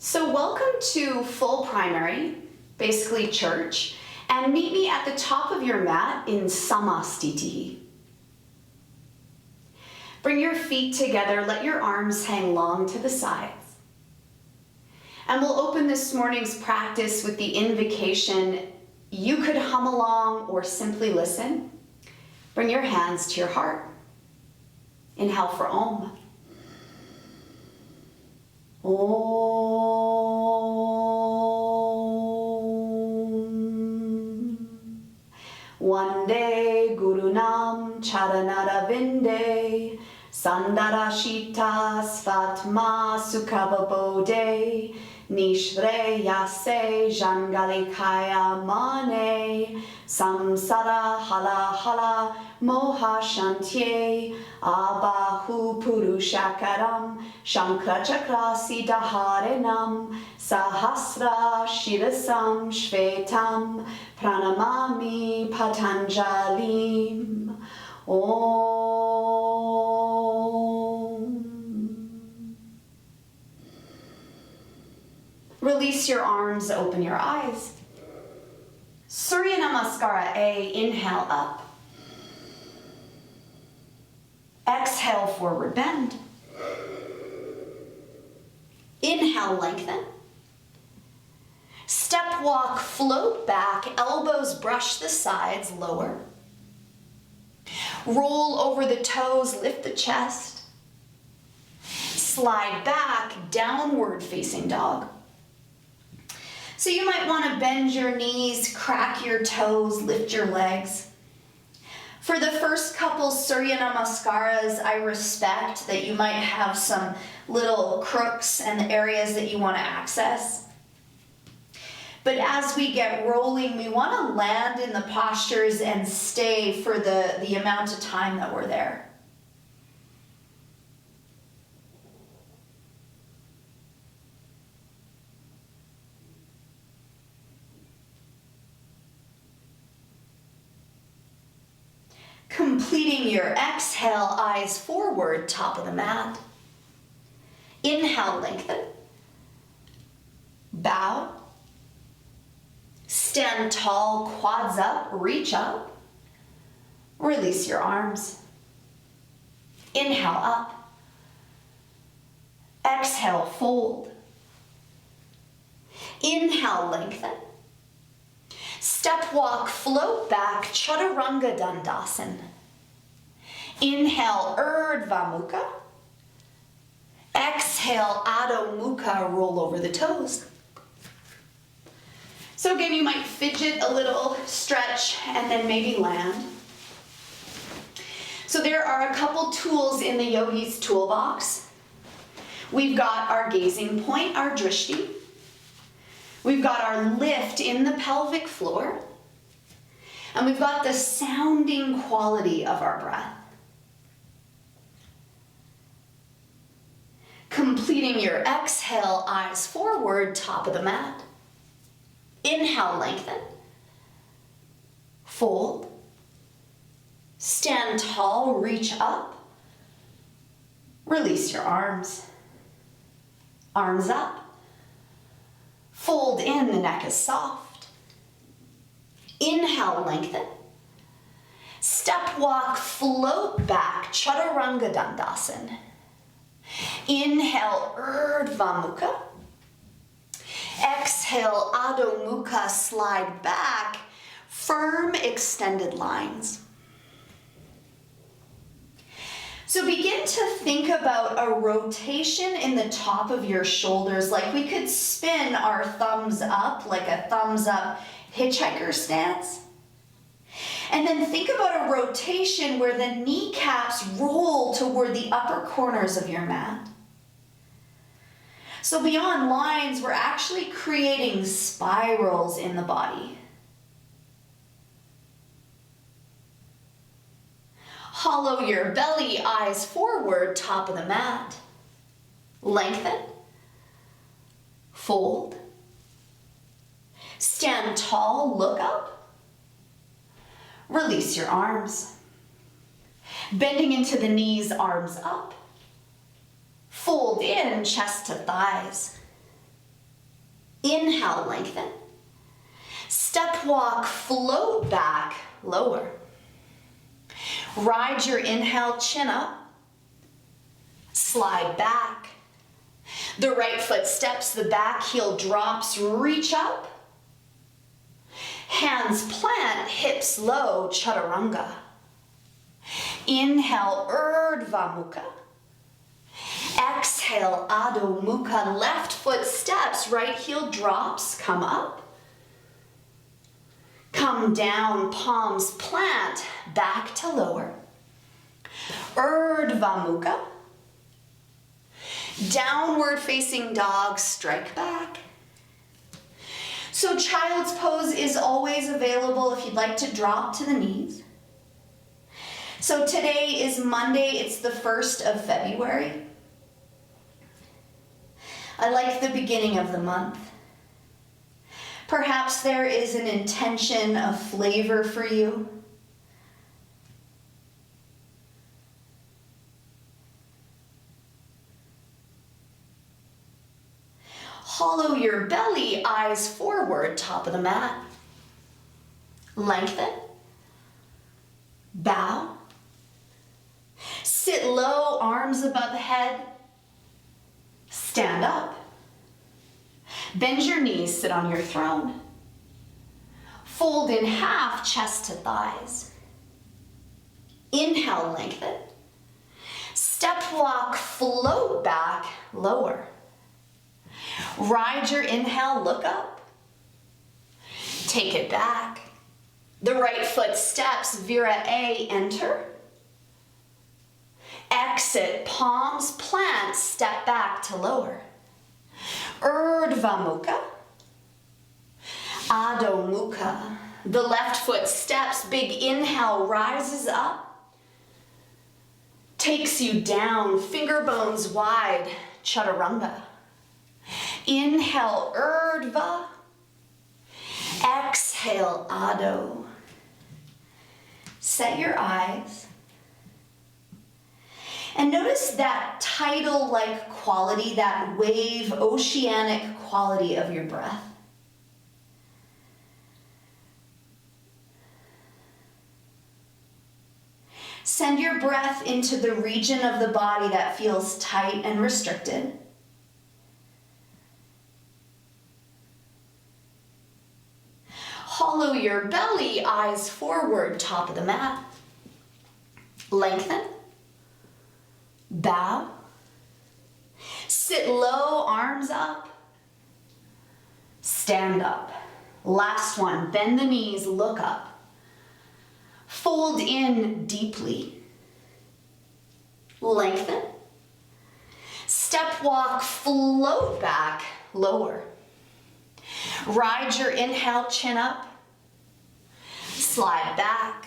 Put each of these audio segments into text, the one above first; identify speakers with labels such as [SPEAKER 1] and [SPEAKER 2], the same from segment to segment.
[SPEAKER 1] So welcome to full primary, basically church, and meet me at the top of your mat in Samastiti. Bring your feet together, let your arms hang long to the sides. And we'll open this morning's practice with the invocation. You could hum along or simply listen. Bring your hands to your heart. Inhale for Om. Om. Vande Gurunam Charanara Vinde Sandarashita Svatma Sukhavabode Nishre Yase Jangalikaya Mane Samsara Hala Hala Moha Shantye Abahu Purushakaram Shankrachakra Siddhaharenam Sahasra Shirasam Shvetam Pranamami Patanjalim Om. Release your arms, open your eyes. Surya Namaskara A, inhale up. Exhale, forward bend. Inhale, lengthen. Step walk, float back, elbows brush the sides, lower. Roll over the toes, lift the chest. Slide back, downward facing dog. So you might want to bend your knees, crack your toes, lift your legs. For the first couple Surya Namaskaras, I respect that you might have some little crooks and areas that you want to access. But as we get rolling, we want to land in the postures and stay for the amount of time that we're there. Completing your exhale, eyes forward, top of the mat. Inhale, lengthen. Bow. Stand tall, quads up, reach up. Release your arms. Inhale, up. Exhale, fold. Inhale, lengthen. Step walk, float back, Chaturanga Dandasana. Inhale, Urdhva Mukha. Exhale, Adho Mukha, roll over the toes. So again, you might fidget a little, stretch, and then maybe land. So there are a couple tools in the yogi's toolbox. We've got our gazing point, our drishti. We've got our lift in the pelvic floor. And we've got the sounding quality of our breath. Completing your exhale, eyes forward, top of the mat. Inhale, lengthen. Fold. Stand tall, reach up. Release your arms. Arms up. Fold in, the neck is soft. Inhale, lengthen. Step walk, float back, Chaturanga Dandasana. Inhale, Urdhva Mukha. Exhale, Adho Mukha, slide back, firm extended lines. So begin to think about a rotation in the top of your shoulders, like we could spin our thumbs up, like a thumbs up hitchhiker stance. And then think about a rotation where the kneecaps roll toward the upper corners of your mat. So beyond lines, we're actually creating spirals in the body. Hollow your belly, eyes forward, top of the mat. Lengthen. Fold. Stand tall, look up. Release your arms. Bending into the knees, arms up. Fold in, chest to thighs. Inhale, lengthen. Step walk, float back, lower. Ride your inhale, chin up. Slide back. The right foot steps, the back heel drops, reach up. Hands plant, hips low, chaturanga. Inhale, Urdhva Mukha. Exhale, Adho Mukha. Left foot steps, right heel drops, come up. Come down, palms plant, back to lower. Urdhva Mukha. Downward facing dog, strike back. So child's pose is always available if you'd like to drop to the knees. So today is Monday, it's the 1st of February. I like the beginning of the month. Perhaps there is an intention of flavor for you. Hollow your belly, eyes forward, top of the mat. Lengthen. Bow. Sit low, arms above the head. Stand up. Bend your knees, sit on your throne. Fold in half, chest to thighs. Inhale, lengthen. Step walk, float back, lower. Ride your inhale, look up. Take it back. The right foot steps, Vira A, enter. Exit, palms plant, step back to lower. Urdhva Mukha. Adho Mukha. The left foot steps, big inhale, rises up. Takes you down, finger bones wide, chaturanga. Inhale, Urdhva. Exhale, Adho. Set your eyes. And notice that tidal-like quality, that wave, oceanic quality of your breath. Send your breath into the region of the body that feels tight and restricted. Hollow your belly, eyes forward, top of the mat. Lengthen. Bow. Sit low, arms up. Stand up. Last one, bend the knees, look up. Fold in deeply. Lengthen. Step walk, float back, lower. Ride your inhale, chin up. Slide back.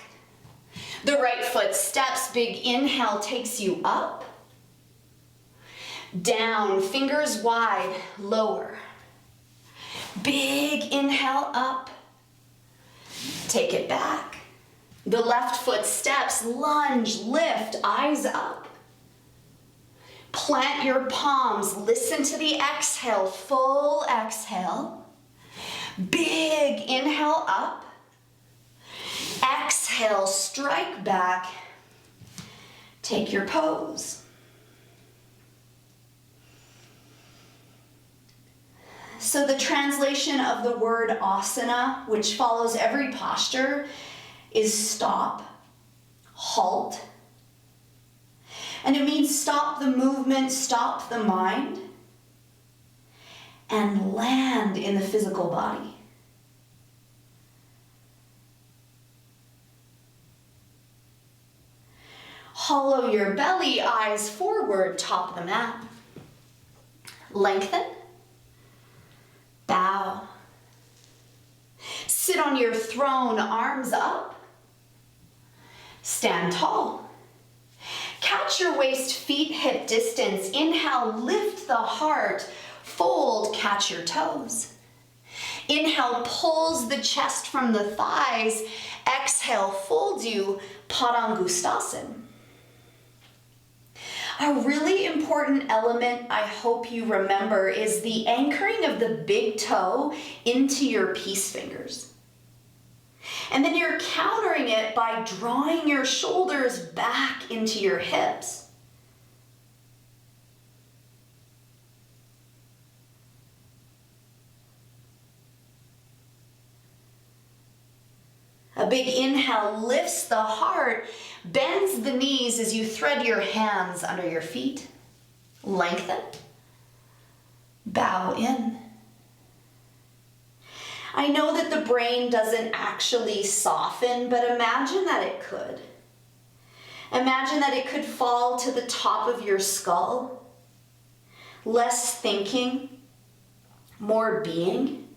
[SPEAKER 1] The right foot steps, big inhale takes you up. Down, fingers wide, lower. Big inhale up. Take it back. The left foot steps, lunge, lift, eyes up. Plant your palms, listen to the exhale, full exhale. Big inhale up. Exhale, strike back. Take your pose. So the translation of the word asana, which follows every posture, is stop, halt. And it means stop the movement, stop the mind, and land in the physical body. Hollow your belly, eyes forward, top of the mat. Lengthen. Bow. Sit on your throne, arms up. Stand tall. Catch your waist, feet hip distance. Inhale, lift the heart. Fold, catch your toes. Inhale, pulls the chest from the thighs. Exhale, folds you, Padangustasana. A really important element I hope you remember is the anchoring of the big toe into your peace fingers. And then you're countering it by drawing your shoulders back into your hips. A big inhale lifts the heart, bends the knees as you thread your hands under your feet. Lengthen. Bow in. I know that the brain doesn't actually soften, but imagine that it could. Imagine that it could fall to the top of your skull. Less thinking, more being.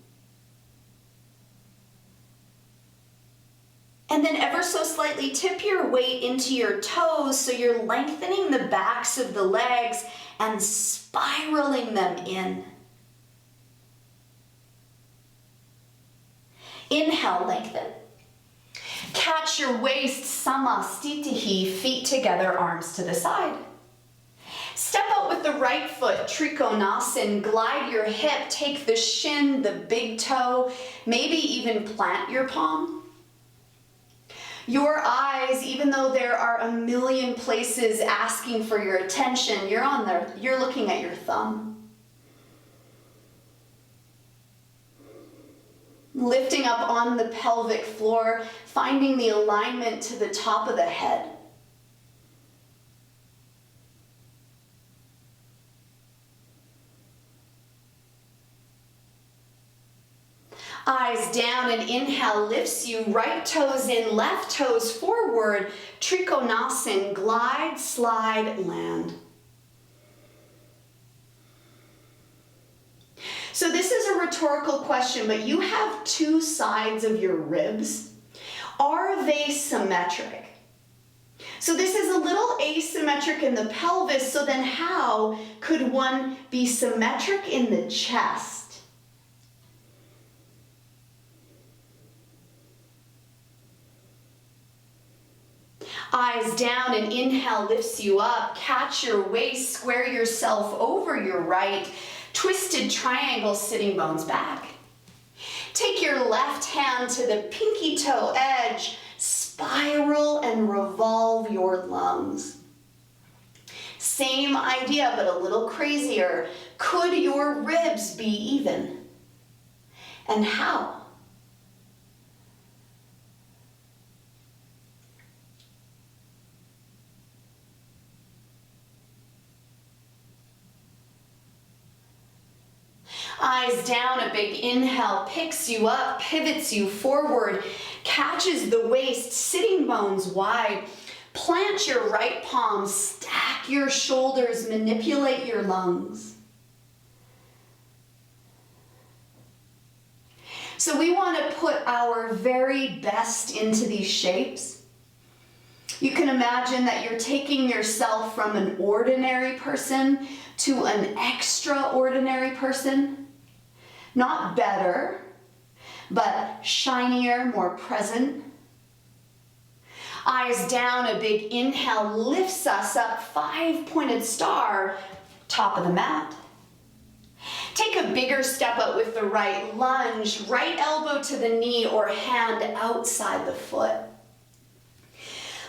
[SPEAKER 1] And then ever so slightly tip your weight into your toes so you're lengthening the backs of the legs and spiraling them in. Inhale, lengthen. Catch your waist, samastitihi, feet together, arms to the side. Step out with the right foot, trikonasana, glide your hip, take the shin, the big toe, maybe even plant your palm. Your eyes, even though there are a million places asking for your attention, you're looking at your thumb. Lifting up on the pelvic floor, finding the alignment to the top of the head. Eyes down, and inhale lifts you, right toes in, left toes forward, trikonasana, glide, slide, land. So this is a rhetorical question, but you have two sides of your ribs. Are they symmetric? So this is a little asymmetric in the pelvis, so then how could one be symmetric in the chest? Eyes down, and inhale lifts you up. Catch your waist, square yourself over your right. Twisted triangle, sitting bones back. Take your left hand to the pinky toe edge. Spiral and revolve your lungs. Same idea, but a little crazier. Could your ribs be even? And how? Eyes down, a big inhale picks you up, pivots you forward, catches the waist, sitting bones wide. Plant your right palm, stack your shoulders, manipulate your lungs. So we want to put our very best into these shapes. You can imagine that you're taking yourself from an ordinary person to an extraordinary person. Not better, but shinier, more present. Eyes down, a big inhale lifts us up, 5-pointed star, top of the mat. Take a bigger step out with the right lunge, right elbow to the knee or hand outside the foot.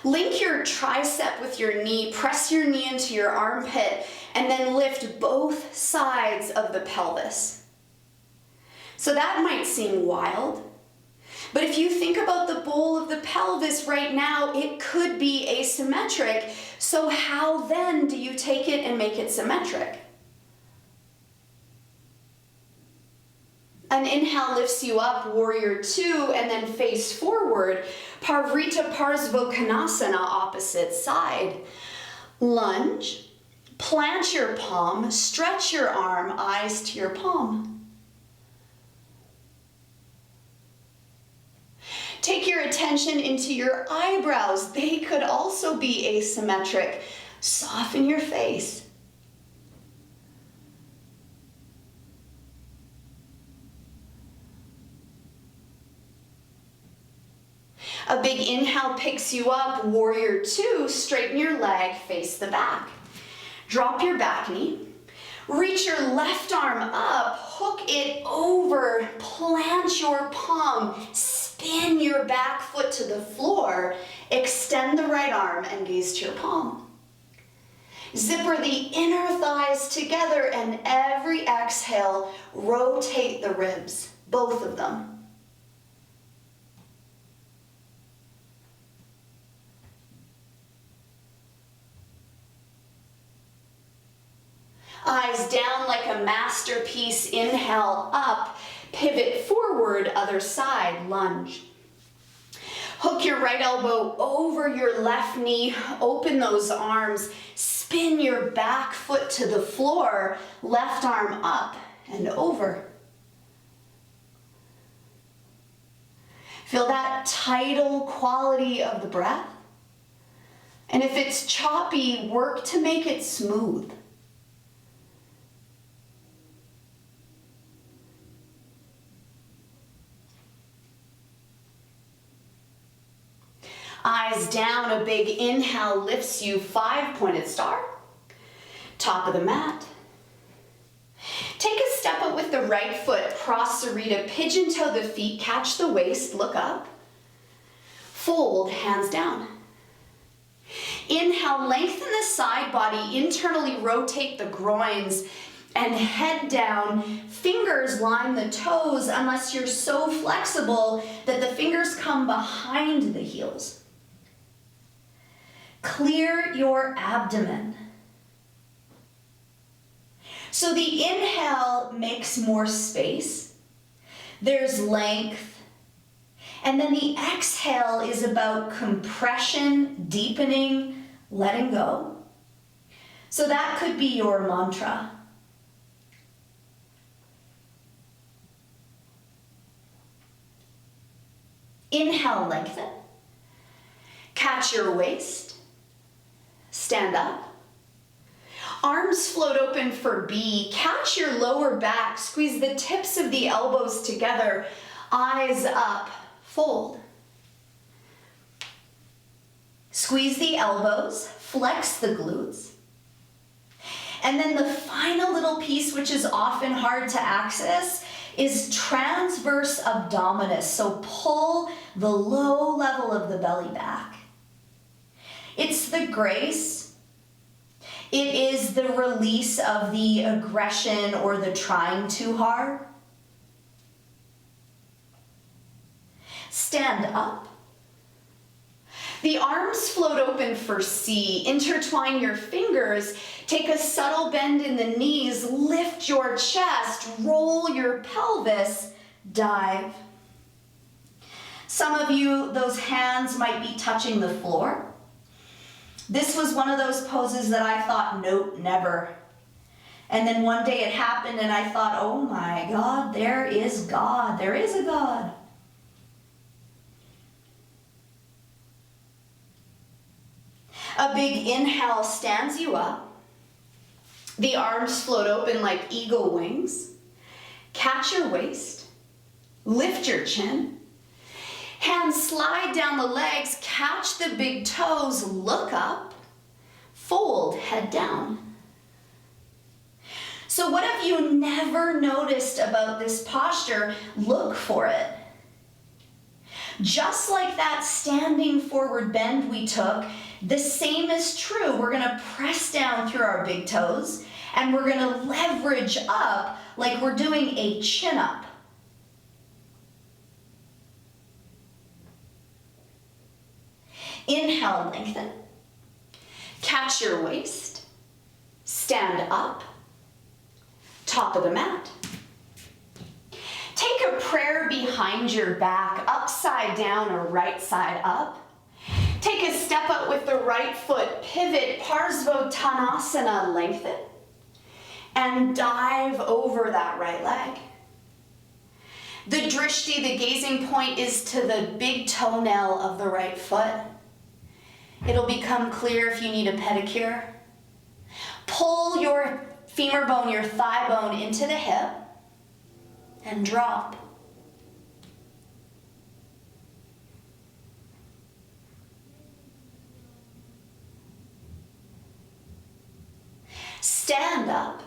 [SPEAKER 1] Link your tricep with your knee, press your knee into your armpit, and then lift both sides of the pelvis. So that might seem wild, but if you think about the bowl of the pelvis right now, it could be asymmetric. So how then do you take it and make it symmetric? An inhale lifts you up, warrior two, and then face forward, Parvrita Parsvottanasana, opposite side. Lunge, plant your palm, stretch your arm, eyes to your palm. Take your attention into your eyebrows. They could also be asymmetric. Soften your face. A big inhale picks you up, warrior two, straighten your leg, face the back. Drop your back knee. Reach your left arm up, hook it over, plant your palm, spin your back foot to the floor, extend the right arm and gaze to your palm. Zipper the inner thighs together, and every exhale, rotate the ribs, both of them. Eyes down like a masterpiece. Inhale up, pivot forward, other side, lunge. Hook your right elbow over your left knee, open those arms, spin your back foot to the floor, left arm up and over. Feel that tidal quality of the breath. And if it's choppy, work to make it smooth. Eyes down, a big inhale lifts you, 5-pointed star. Top of the mat. Take a step up with the right foot, Prasarita, pigeon toe the feet, catch the waist, look up. Fold, hands down. Inhale, lengthen the side body, internally rotate the groins, and head down. Fingers line the toes unless you're so flexible that the fingers come behind the heels. Clear your abdomen. So the inhale makes more space. There's length. And then the exhale is about compression, deepening, letting go. So that could be your mantra. Inhale, lengthen. Catch your waist. Stand up. Arms float open for B. Catch your lower back. Squeeze the tips of the elbows together. Eyes up. Fold. Squeeze the elbows. Flex the glutes. And then the final little piece, which is often hard to access, is transverse abdominis. So pull the low level of the belly back. It's the grace. It is the release of the aggression or the trying too hard. Stand up. The arms float open for C. Intertwine your fingers. Take a subtle bend in the knees. Lift your chest. Roll your pelvis. Dive. Some of you, those hands might be touching the floor. This was one of those poses that I thought, nope, never. And then one day it happened and I thought, oh my God, there is God. There is a God. A big inhale stands you up. The arms float open like eagle wings. Catch your waist. Lift your chin. Hands slide down the legs, catch the big toes, look up, fold, head down. So what have you never noticed about this posture? Look for it. Just like that standing forward bend we took, the same is true. We're gonna press down through our big toes and we're gonna leverage up like we're doing a chin up. Inhale, lengthen. Catch your waist. Stand up. Top of the mat. Take a prayer behind your back, upside down or right side up. Take a step up with the right foot, pivot, Parsvottanasana, lengthen. And dive over that right leg. The drishti, the gazing point, is to the big toenail of the right foot. It'll become clear if you need a pedicure. Pull your femur bone, your thigh bone into the hip and drop. Stand up.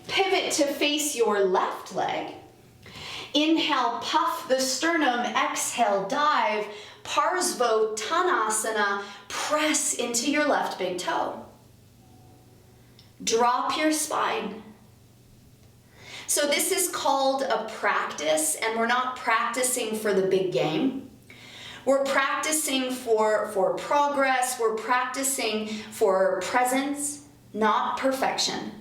[SPEAKER 1] Pivot to face your left leg. Inhale, puff the sternum. Exhale, dive. Parsvottanasana. Press into your left big toe. Drop your spine. So this is called a practice, and we're not practicing for the big game. We're practicing for progress. We're practicing for presence, not perfection.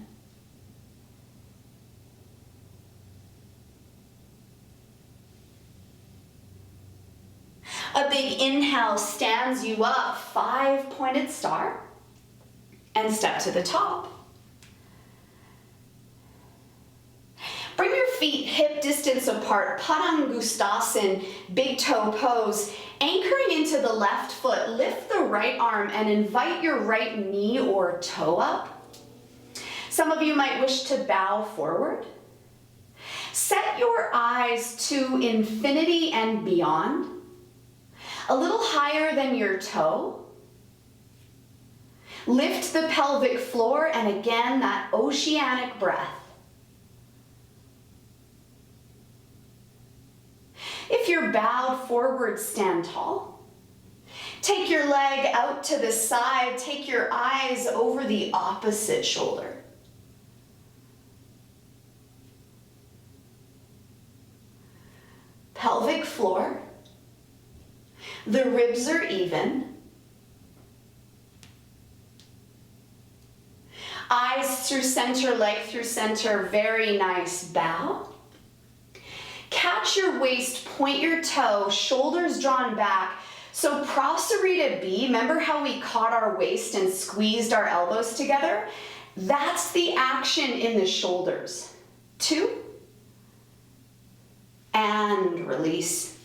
[SPEAKER 1] A big inhale stands you up, 5-pointed star, and step to the top. Bring your feet hip distance apart, Padangustasana, big toe pose. Anchoring into the left foot, lift the right arm and invite your right knee or toe up. Some of you might wish to bow forward. Set your eyes to infinity and beyond, a little higher than your toe. Lift the pelvic floor, and again, that oceanic breath. If you're bowed forward, stand tall. Take your leg out to the side. Take your eyes over the opposite shoulder. Pelvic floor. The ribs are even. Eyes through center, leg through center. Very nice. Bow. Catch your waist, point your toe, shoulders drawn back. So Prasarita B, remember how we caught our waist and squeezed our elbows together? That's the action in the shoulders. 2. And release.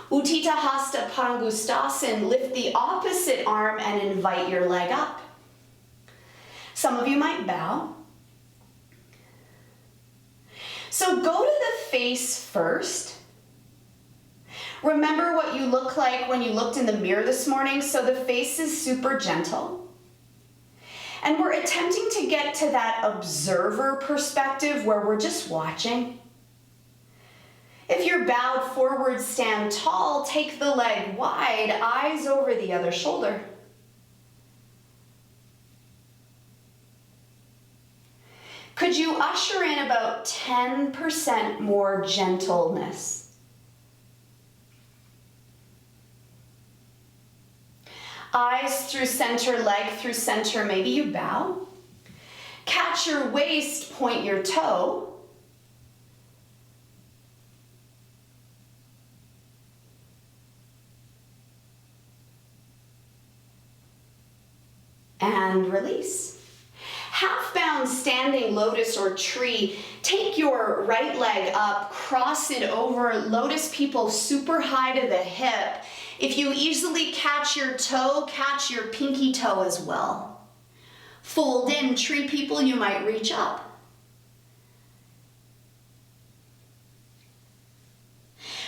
[SPEAKER 1] Utthita Hasta Padangustasana, lift the opposite arm and invite your leg up. Some of you might bow. So go to the face first. Remember what you look like when you looked in the mirror this morning. So the face is super gentle. And we're attempting to get to that observer perspective where we're just watching. If you're bowed forward, stand tall, take the leg wide, eyes over the other shoulder. Could you usher in about 10% more gentleness? Eyes through center, leg through center, maybe you bow. Catch your waist, point your toe. And release. Half bound standing lotus or tree. Take your right leg up, cross it over, lotus people super high to the hip. If you easily catch your toe, catch your pinky toe as well. Fold in, tree people, you might reach up.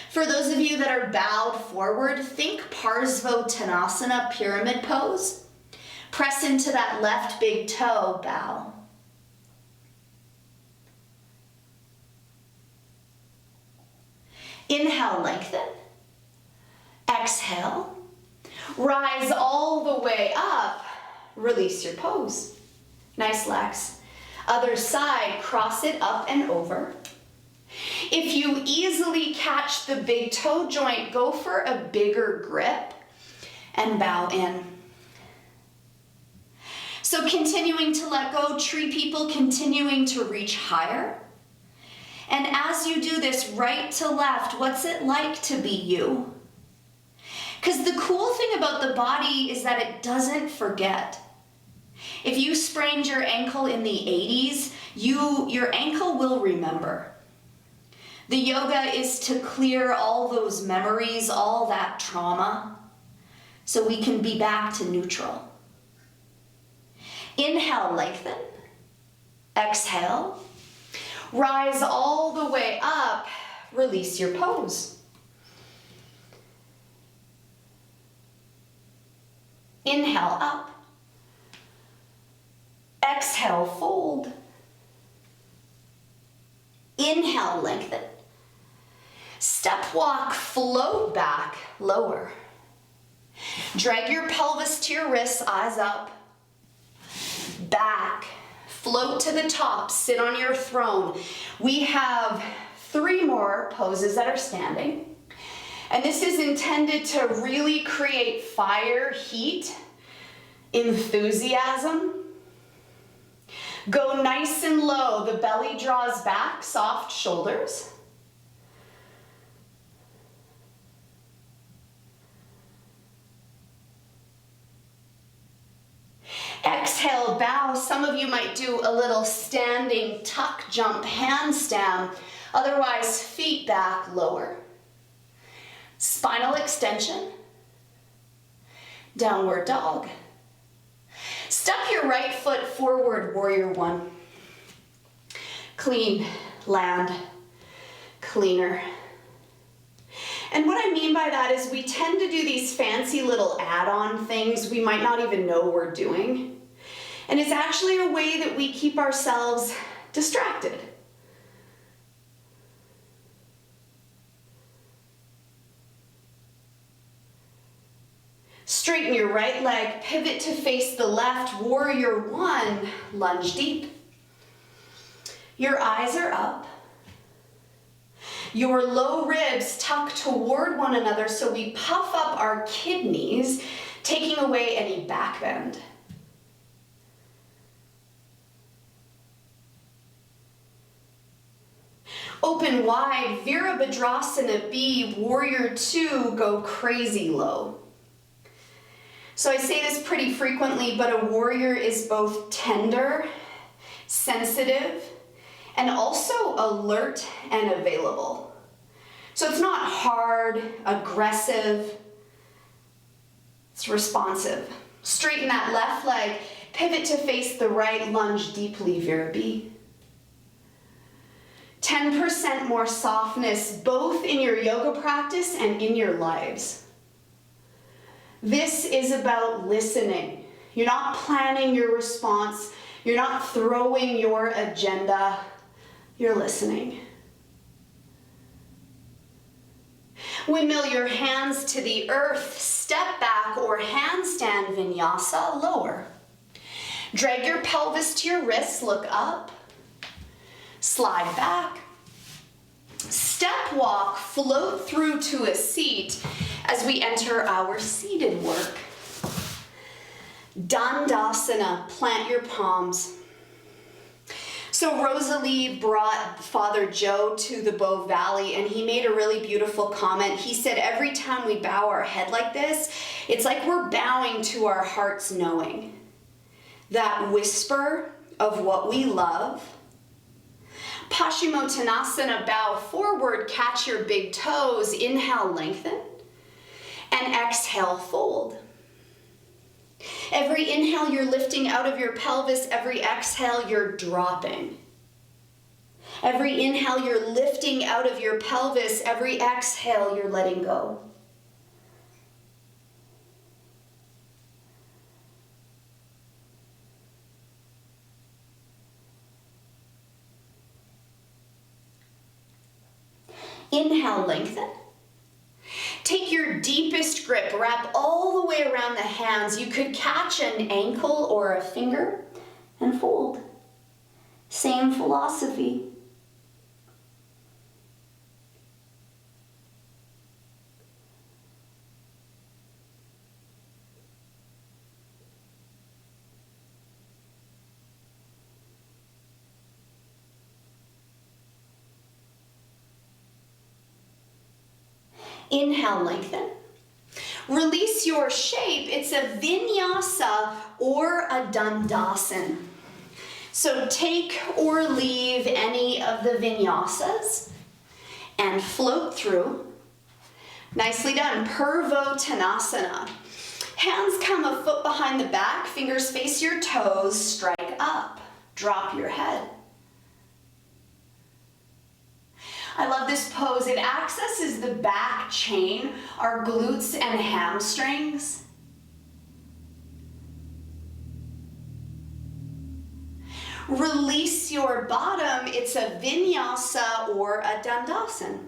[SPEAKER 1] For those of you that are bowed forward, think Parsvottanasana, pyramid pose. Press into that left big toe, bow. Inhale, lengthen. Exhale. Rise all the way up. Release your pose. Nice, Lex. Other side, cross it up and over. If you easily catch the big toe joint, go for a bigger grip and bow in. So continuing to let go, tree people continuing to reach higher. And as you do this right to left, what's it like to be you? Because the cool thing about the body is that it doesn't forget. If you sprained your ankle in the 80s, your ankle will remember. The yoga is to clear all those memories, all that trauma, so we can be back to neutral. Inhale, lengthen. Exhale. Rise all the way up. Release your pose. Inhale, up. Exhale, fold. Inhale, lengthen. Step walk, float back, lower. Drag your pelvis to your wrists, eyes up. Back, float to the top, sit on your throne. We have 3 more poses that are standing. And this is intended to really create fire, heat, enthusiasm. Go nice and low, the belly draws back, soft shoulders. Exhale, bow. Some of you might do a little standing tuck jump handstand. Otherwise, feet back, lower. Spinal extension. Downward dog. Step your right foot forward, warrior 1. Clean, land, cleaner. And what I mean by that is we tend to do these fancy little add-on things we might not even know we're doing. And it's actually a way that we keep ourselves distracted. Straighten your right leg, pivot to face the left, warrior 1, lunge deep. Your eyes are up. Your low ribs tuck toward one another so we puff up our kidneys, taking away any back bend. Open wide, Virabhadrasana B, warrior 2, go crazy low. So I say this pretty frequently, but a warrior is both tender, sensitive, and also alert and available. So it's not hard, aggressive, it's responsive. Straighten that left leg, pivot to face the right, lunge deeply, Vira B. 10% more softness, both in your yoga practice and in your lives. This is about listening. You're not planning your response. You're not throwing your agenda. You're listening. Windmill your hands to the earth, step back or handstand vinyasa, lower. Drag your pelvis to your wrists, look up. Slide back. Step walk, float through to a seat as we enter our seated work. Dandasana, plant your palms. So Rosalie brought Father Joe to the Bow Valley and he made a really beautiful comment. He said every time we bow our head like this, it's like we're bowing to our heart's knowing. That whisper of what we love. Paschimottanasana, bow forward, catch your big toes, inhale, lengthen, and exhale, fold. Every inhale, you're lifting out of your pelvis. Every exhale, you're dropping. Every inhale, you're lifting out of your pelvis. Every exhale, you're letting go. Inhale, lengthen. Take your deepest grip, wrap all the way around the hands. You could catch an ankle or a finger and fold. Same philosophy. Inhale, lengthen. Release your shape. It's a vinyasa or a dandasana. So take or leave any of the vinyasas and float through. Nicely done. Purvottanasana. Hands come a foot behind the back, fingers face your toes, strike up, drop your head. I love this pose. It accesses the back chain, our glutes and hamstrings. Release your bottom. It's a vinyasa or a dandasana.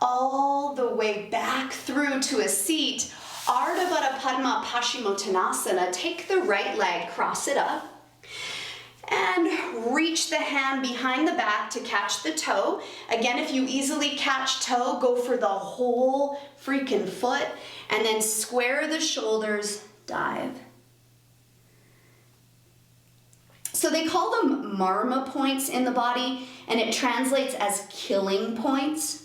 [SPEAKER 1] All the way back through to a seat. Ardha Baddha Padma Paschimottanasana. Take the right leg, cross it up, and reach the hand behind the back to catch the toe. Again, if you easily catch toe, go for the whole freaking foot, and then square the shoulders, dive. So they call them marma points in the body, and it translates as killing points.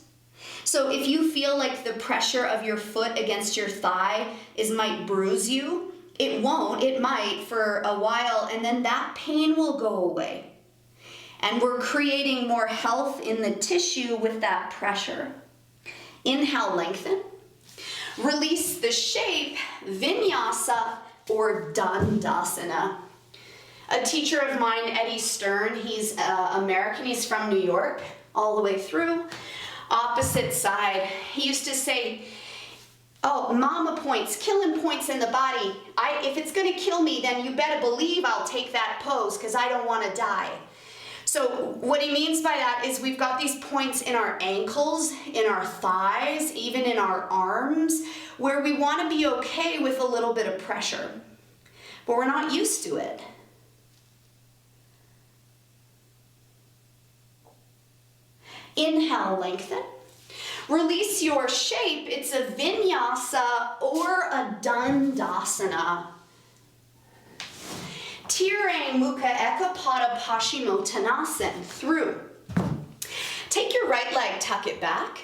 [SPEAKER 1] So if you feel like the pressure of your foot against your thigh might bruise you, it won't, it might for a while, and then that pain will go away. And we're creating more health in the tissue with that pressure. Inhale, lengthen. Release the shape, vinyasa or dandasana. A teacher of mine, Eddie Stern, he's American, he's from New York, all the way through. Opposite side. He used to say, oh, mama points, killing points in the body. If it's gonna kill me, then you better believe I'll take that pose because I don't want to die. So what he means by that is we've got these points in our ankles, in our thighs, even in our arms, where we want to be okay with a little bit of pressure, but we're not used to it. Inhale, lengthen. Release your shape. It's a vinyasa or a dandasana. Tirang Mukha Ekapada Paschimottanasana. Through. Take your right leg, tuck it back.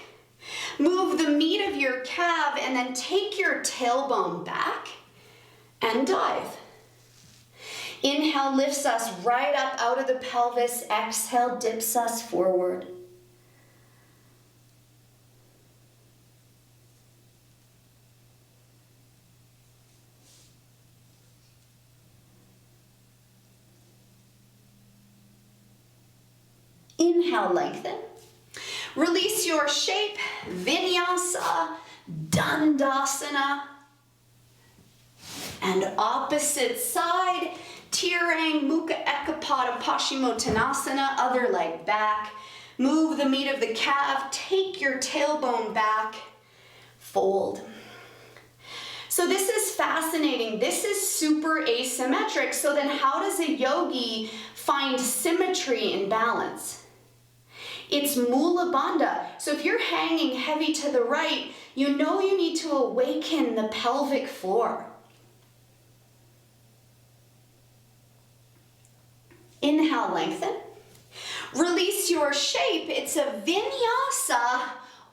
[SPEAKER 1] Move the meat of your calf and then take your tailbone back and dive. Inhale lifts us right up out of the pelvis. Exhale dips us forward. Inhale, lengthen. Release your shape, vinyasa, dandasana. And opposite side, tirang mukha ekapada paschimottanasana, other leg back. Move the meat of the calf, take your tailbone back, fold. So this is fascinating. This is super asymmetric. So then how does a yogi find symmetry and balance? It's Mula Bandha. So if you're hanging heavy to the right, you know you need to awaken the pelvic floor. Inhale, lengthen. Release your shape. It's a vinyasa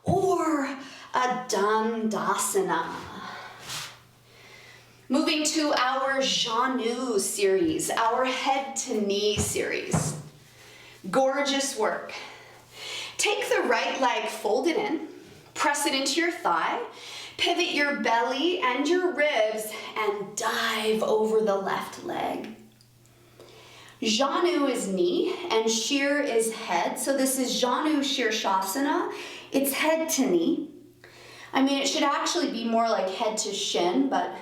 [SPEAKER 1] or a dandasana. Moving to our Janu series, our head to knee series. Gorgeous work. Take the right leg, fold it in, press it into your thigh, pivot your belly and your ribs, and dive over the left leg. Janu is knee and Shir is head. So this is Janu Shirshasana. It's head to knee. I mean, it should actually be more like head to shin, but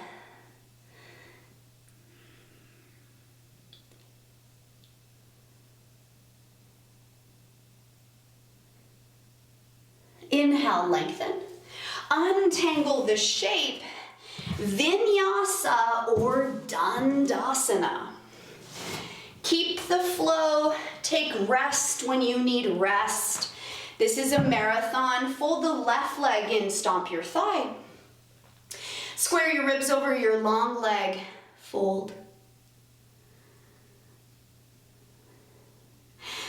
[SPEAKER 1] inhale, lengthen. Untangle the shape, vinyasa or dandasana. Keep the flow, take rest when you need rest. This is a marathon. Fold the left leg in, stomp your thigh. Square your ribs over your long leg, fold.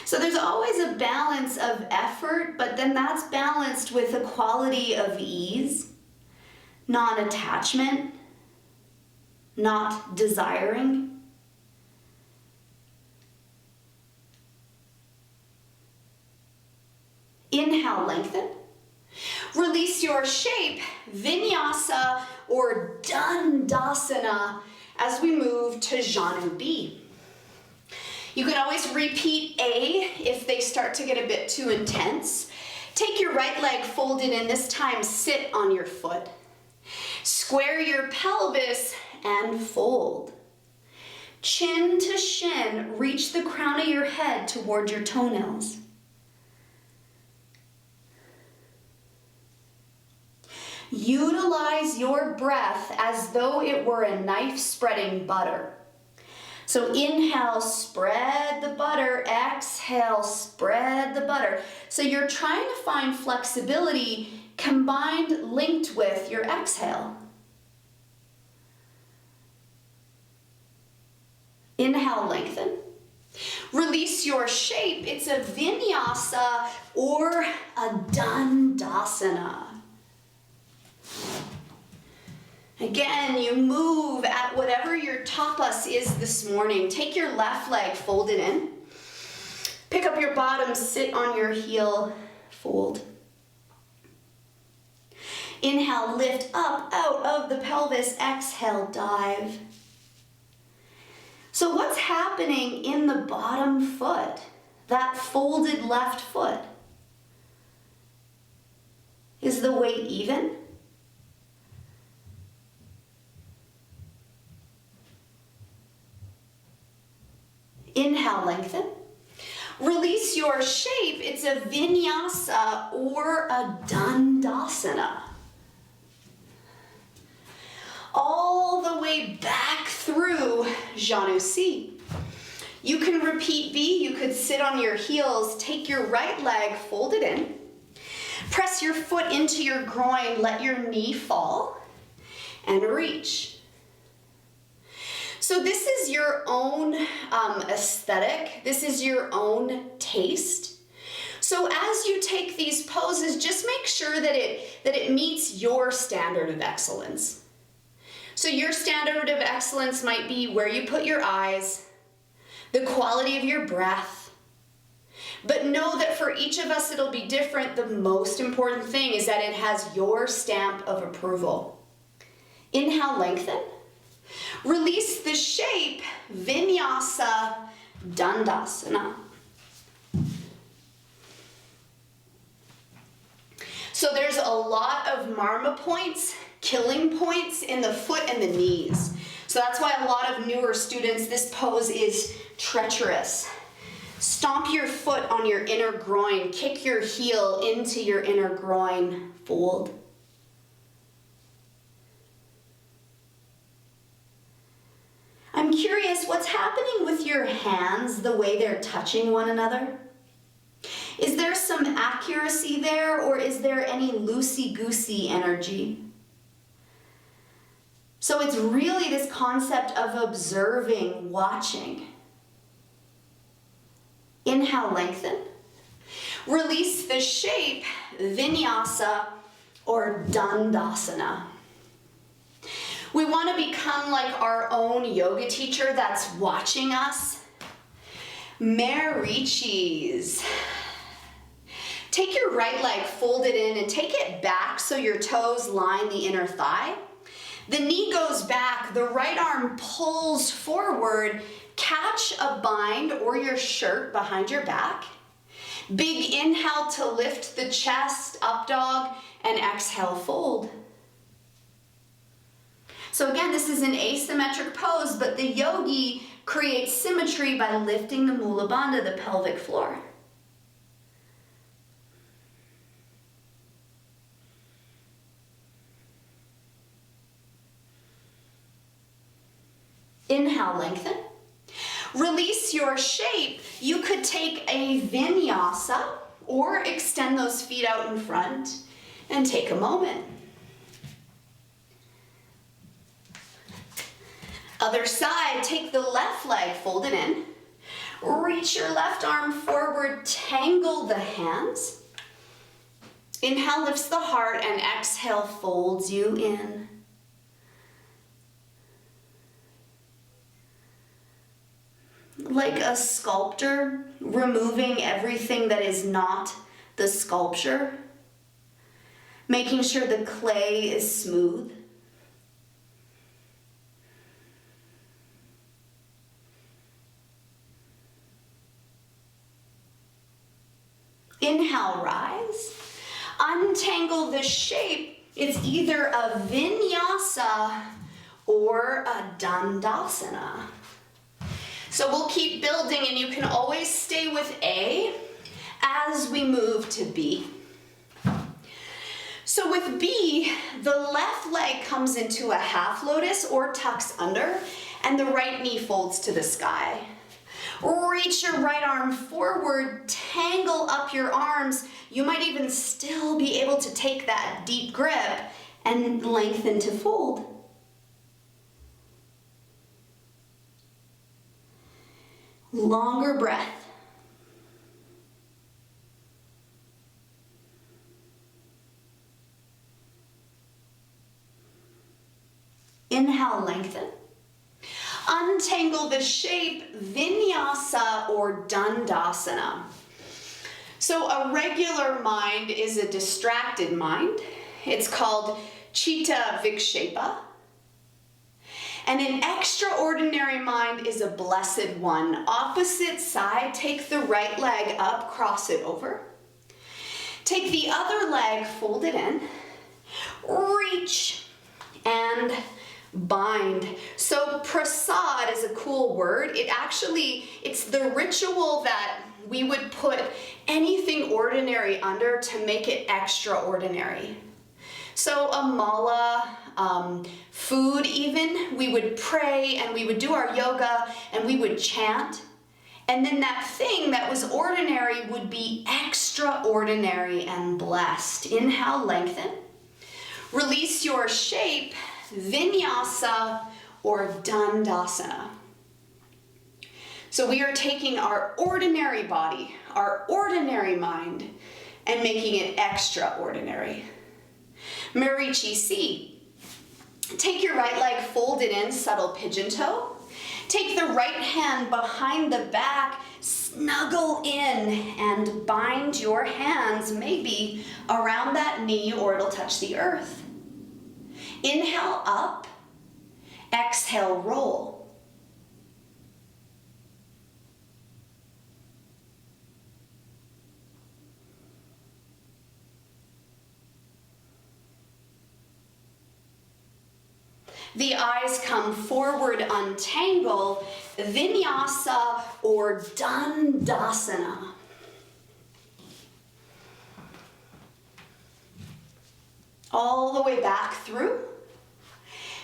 [SPEAKER 1] So there's always a balance of effort, but then that's balanced with a quality of ease, non-attachment, not desiring. Inhale, lengthen. Release your shape, vinyasa or dandasana, as we move to Janu B. You can always repeat A if they start to get a bit too intense. Take your right leg folded in, this time sit on your foot. Square your pelvis and fold. Chin to shin, reach the crown of your head toward your toenails. Utilize your breath as though it were a knife spreading butter. So inhale, spread the butter. Exhale, spread the butter. So you're trying to find flexibility combined, linked with your exhale. Inhale, lengthen. Release your shape. It's a vinyasa or a dandasana. Again, you move at whatever your tapas is this morning. Take your left leg, fold it in. Pick up your bottom, sit on your heel, fold. Inhale, lift up out of the pelvis. Exhale, dive. So what's happening in the bottom foot, that folded left foot? Is the weight even? Inhale, lengthen. Release your shape. It's a vinyasa or a dandasana. All the way back through Janusi. You can repeat V. You could sit on your heels. Take your right leg, fold it in. Press your foot into your groin. Let your knee fall and reach. So this is your own aesthetic. This is your own taste. So as you take these poses, just make sure that it meets your standard of excellence. So your standard of excellence might be where you put your eyes, the quality of your breath. But know that for each of us it'll be different. The most important thing is that it has your stamp of approval. Inhale, lengthen. Release the shape, vinyasa, dandasana. So there's a lot of marma points, killing points in the foot and the knees. So that's why a lot of newer students, this pose is treacherous. Stomp your foot on your inner groin, kick your heel into your inner groin, fold. I'm curious, what's happening with your hands, the way they're touching one another? Is there some accuracy there, or is there any loosey-goosey energy? So it's really this concept of observing, watching. Inhale, lengthen. Release the shape, vinyasa or dandasana. We want to become like our own yoga teacher that's watching us. Marichis. Take your right leg, fold it in, and take it back so your toes line the inner thigh. The knee goes back, the right arm pulls forward. Catch a bind or your shirt behind your back. Big inhale to lift the chest, up dog, and exhale, fold. So again, this is an asymmetric pose, but the yogi creates symmetry by lifting the mula bandha, the pelvic floor. Inhale, lengthen. Release your shape. You could take a vinyasa or extend those feet out in front and take a moment. Other side, take the left leg, fold it in. Reach your left arm forward, tangle the hands. Inhale lifts the heart and exhale folds you in. Like a sculptor, removing everything that is not the sculpture, making sure the clay is smooth. Inhale, rise. Untangle the shape It's either a vinyasa or a dandasana. So we'll keep building, and you can always stay with A as we move to B. So with B, the left leg comes into a half lotus or tucks under, and the right knee folds to the sky. Reach your right arm forward, tangle up your arms. You might even still be able to take that deep grip and lengthen to fold. Longer breath. Inhale, lengthen. Untangle the shape, vinyasa or dandasana. So a regular mind is a distracted mind. It's called chitta vikshepa. And an extraordinary mind is a blessed one. Opposite side, take the right leg up, cross it over. Take the other leg, fold it in, reach, and bind. So prasad is a cool word. It's the ritual that we would put anything ordinary under to make it extraordinary. So a mala, food even, we would pray and we would do our yoga and we would chant. And then that thing that was ordinary would be extraordinary and blessed. Inhale, lengthen. Release your shape, vinyasa or dandasana. So we are taking our ordinary body, our ordinary mind, and making it extraordinary. Marichi C. Take your right leg, fold it in, subtle pigeon toe. Take the right hand behind the back, snuggle in, and bind your hands maybe around that knee or it'll touch the earth. Inhale up, exhale roll. The eyes come forward, untangle, vinyasa or dandasana. All the way back through.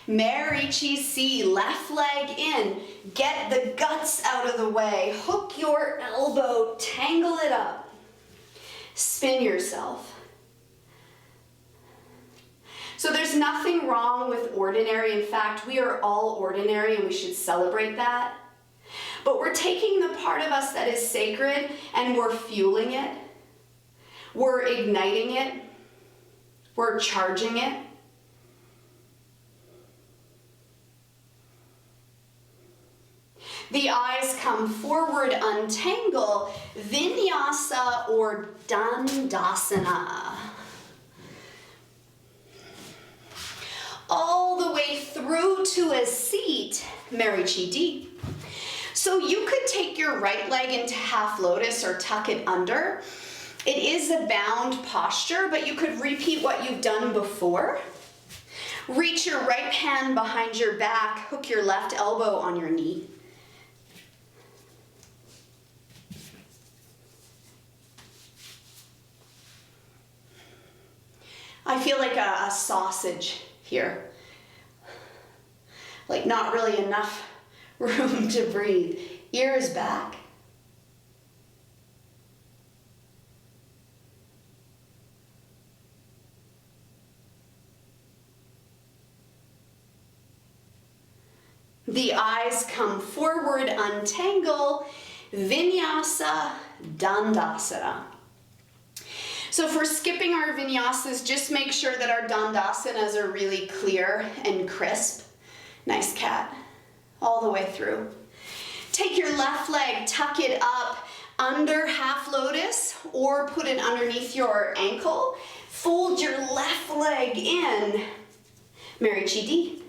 [SPEAKER 1] Marichi C, left leg in, get the guts out of the way, hook your elbow, tangle it up, spin yourself. So there's nothing wrong with ordinary. In fact, we are all ordinary and we should celebrate that. But we're taking the part of us that is sacred and we're fueling it. We're igniting it. We're charging it. The eyes come forward, untangle, vinyasa or dandasana. All the way through to a seat, Marichi D. So you could take your right leg into half lotus or tuck it under. It is a bound posture, but you could repeat what you've done before. Reach your right hand behind your back, hook your left elbow on your knee. I feel like a sausage here. Like not really enough room to breathe. Ears back. The eyes come forward, untangle, vinyasa, dandasana. So if we're skipping our vinyasas, just make sure that our dandasanas are really clear and crisp. Nice cat. All the way through. Take your left leg, tuck it up under half lotus or put it underneath your ankle. Fold your left leg in. Marichi D.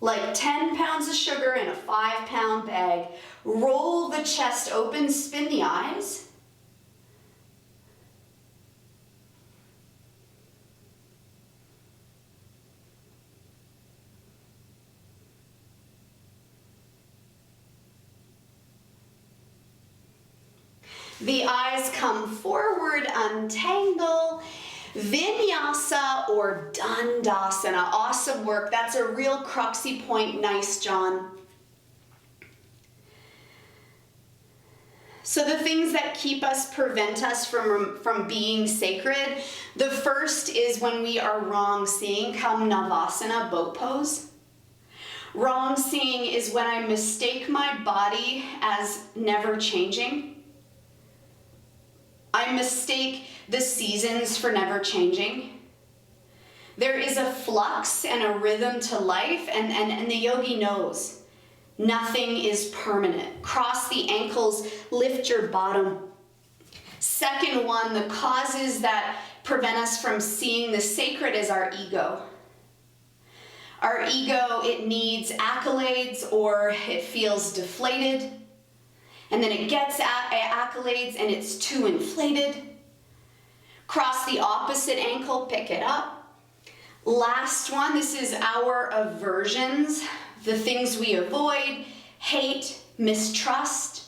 [SPEAKER 1] Like 10 pounds of sugar in a 5-pound bag. Roll the chest open, spin the eyes. The eyes come forward, untangle. Vinyasa or Dandasana. Awesome work. That's a real cruxy point. Nice, John. So the things that prevent us from being sacred, the first is when we are wrong seeing, come Navasana, boat pose. Wrong seeing is when I mistake my body as never changing. I mistake the seasons for never changing. There is a flux and a rhythm to life, and the yogi knows nothing is permanent. Cross the ankles, lift your bottom. Second one, the causes that prevent us from seeing the sacred is our ego. Our ego, it needs accolades or it feels deflated. And then it gets accolades and it's too inflated. Cross the opposite ankle, pick it up. Last one, this is our aversions, the things we avoid, hate, mistrust.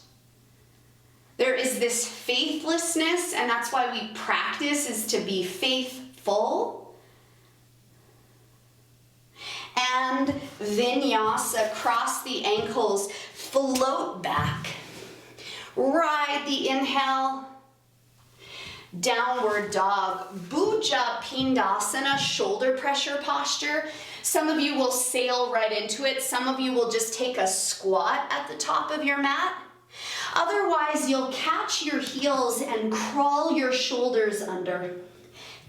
[SPEAKER 1] There is this faithlessness, and that's why we practice, is to be faithful. And vinyasa, cross the ankles, float back. Ride the inhale, downward dog, Bhuja Pindasana, shoulder pressure posture. Some of you will sail right into it. Some of you will just take a squat at the top of your mat. Otherwise, you'll catch your heels and crawl your shoulders under.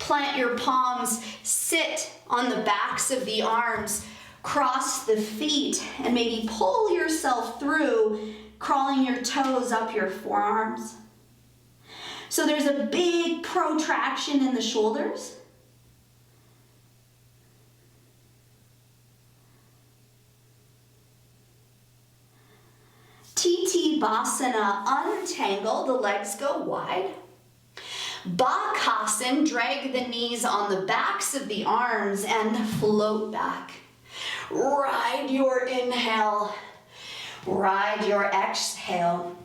[SPEAKER 1] Plant your palms, sit on the backs of the arms, cross the feet, and maybe pull yourself through, crawling your toes up your forearms. So there's a big protraction in the shoulders. TT Basana, untangle, the legs go wide. Bakasana, drag the knees on the backs of the arms and float back. Ride your inhale. Ride your exhale.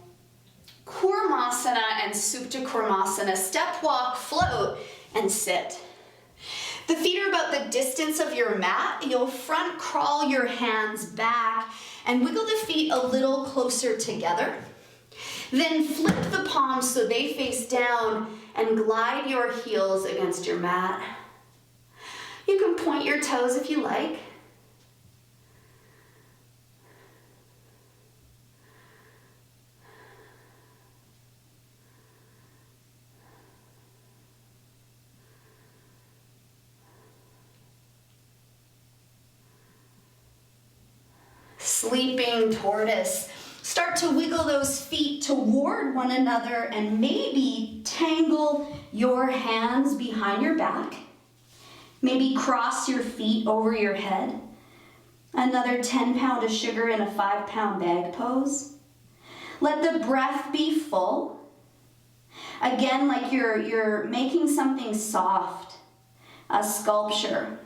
[SPEAKER 1] Kurmasana and Supta Kurmasana, step, walk, float, and sit. The feet are about the distance of your mat. You'll front crawl your hands back and wiggle the feet a little closer together. Then flip the palms so they face down and glide your heels against your mat. You can point your toes if you like. Sleeping tortoise. Start to wiggle those feet toward one another and maybe tangle your hands behind your back. Maybe cross your feet over your head. Another 10 pound of sugar in a 5-pound bag pose. Let the breath be full. Again, like you're making something soft, a sculpture.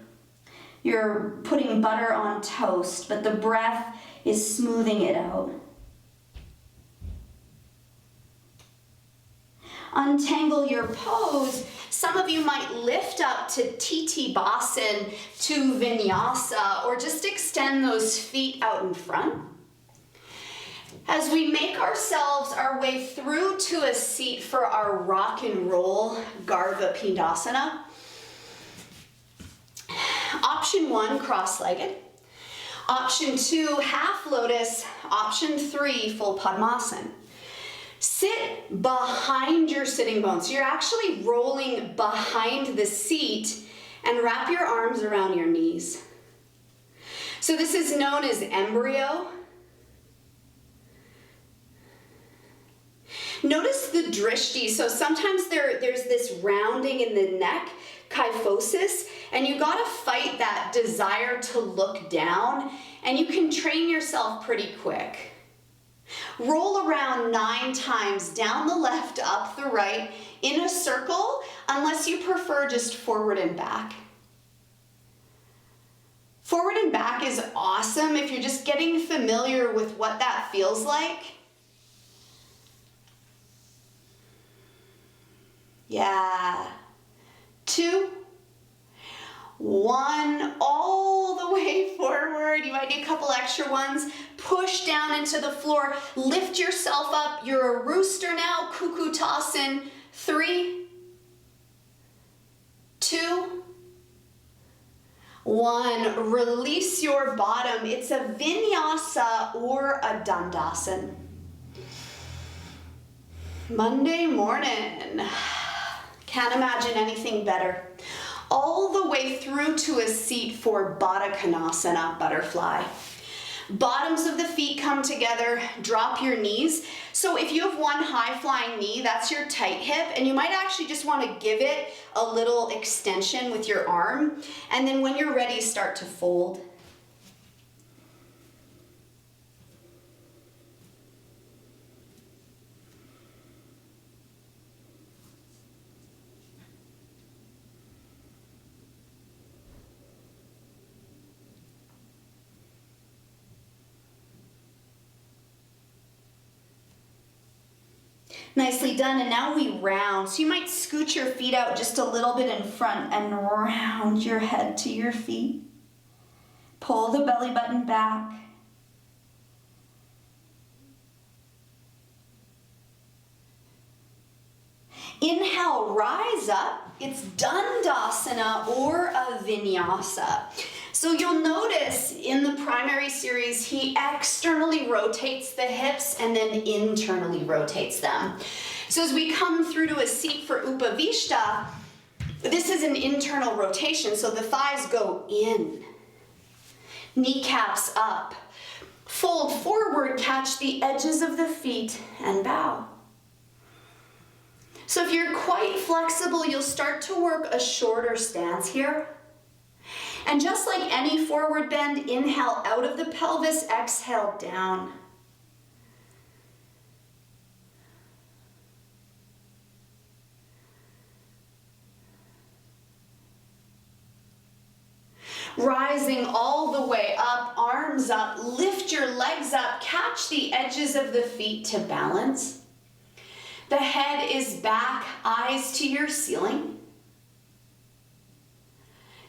[SPEAKER 1] You're putting butter on toast, but the breath is smoothing it out. Untangle your pose. Some of you might lift up to TT Basana, to Vinyasa, or just extend those feet out in front. As we make ourselves our way through to a seat for our rock and roll Garva Pindasana. Option 1, cross-legged. Option 2, half lotus. Option 3, full Padmasana. Sit behind your sitting bones. So you're actually rolling behind the seat and wrap your arms around your knees. So this is known as embryo. Notice the drishti. So sometimes there's this rounding in the neck kyphosis, and you gotta fight that desire to look down, and you can train yourself pretty quick. Roll around 9 times down the left, up the right, in a circle, unless you prefer just forward and back. Forward and back is awesome if you're just getting familiar with what that feels like. Yeah. 2, 1, all the way forward. You might need a couple extra ones. Push down into the floor. Lift yourself up. You're a rooster now. Cuckoo toss in. 3, 2, 1. Release your bottom. It's a vinyasa or a dandasana. Monday morning. Can't imagine anything better. All the way through to a seat for Baddha Konasana, butterfly. Bottoms of the feet come together, drop your knees. So if you have one high flying knee, that's your tight hip, and you might actually just want to give it a little extension with your arm. And then when you're ready, start to fold. Nicely done, and now we round. So you might scoot your feet out just a little bit in front and round your head to your feet. Pull the belly button back. Inhale, rise up. It's Dandasana or a Vinyasa. So you'll notice in the primary series, he externally rotates the hips and then internally rotates them. So as we come through to a seat for Upavishta, this is an internal rotation, so the thighs go in. Kneecaps up. Fold forward, catch the edges of the feet, and bow. So if you're quite flexible, you'll start to work a shorter stance here. And just like any forward bend, inhale out of the pelvis, exhale down. Rising all the way up, arms up, lift your legs up, catch the edges of the feet to balance. The head is back, eyes to your ceiling.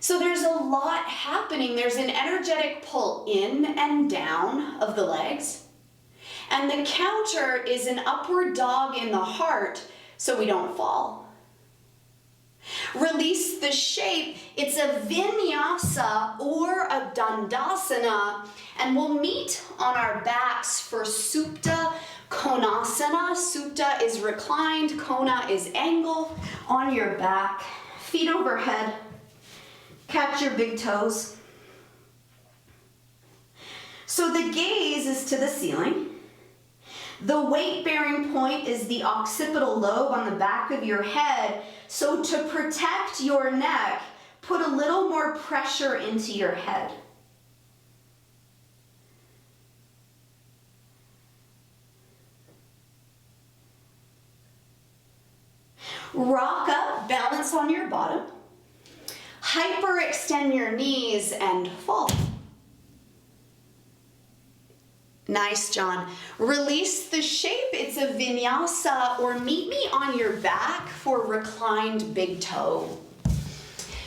[SPEAKER 1] So there's a lot happening. There's an energetic pull in and down of the legs. And the counter is an upward dog in the heart so we don't fall. Release the shape. It's a vinyasa or a dandasana, and we'll meet on our backs for Supta Konasana. Supta is reclined, Kona is angle on your back, feet overhead. Catch your big toes. So the gaze is to the ceiling. The weight-bearing point is the occipital lobe on the back of your head. So to protect your neck, put a little more pressure into your head. Rock up, balance on your bottom. Hyperextend your knees and fall. Nice, John. Release the shape. It's a vinyasa, or meet me on your back for reclined big toe.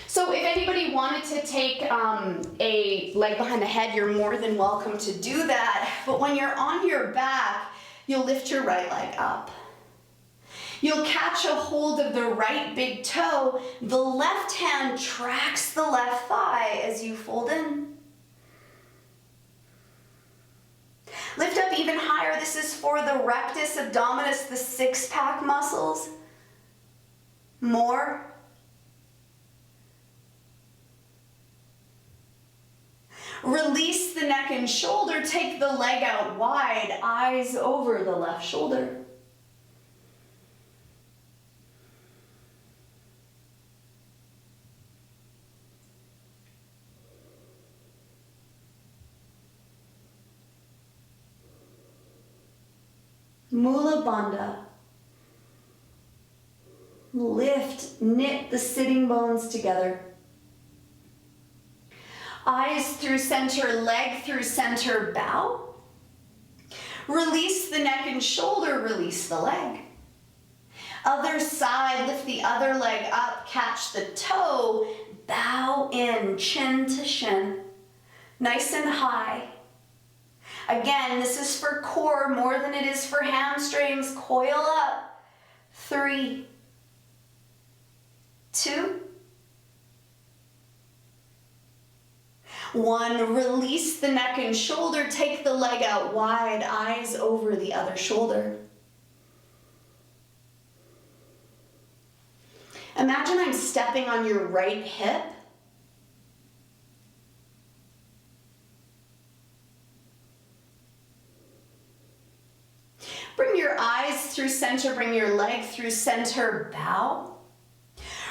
[SPEAKER 1] So if anybody wanted to take a leg behind the head, you're more than welcome to do that. But when you're on your back, you'll lift your right leg up. You'll catch a hold of the right big toe. The left hand tracks the left thigh as you fold in. Lift up even higher. This is for the rectus abdominis, the six-pack muscles. More. Release the neck and shoulder. Take the leg out wide, eyes over the left shoulder. Mula Bandha. Lift, knit the sitting bones together. Eyes through center, leg through center, bow. Release the neck and shoulder, release the leg. Other side, lift the other leg up, catch the toe, bow in, chin to shin. Nice and high. Again, this is for core more than it is for hamstrings. Coil up. 3, 2, 1. Release the neck and shoulder. Take the leg out wide, eyes over the other shoulder. Imagine I'm stepping on your right hip. Bring your eyes through center, bring your leg through center, bow.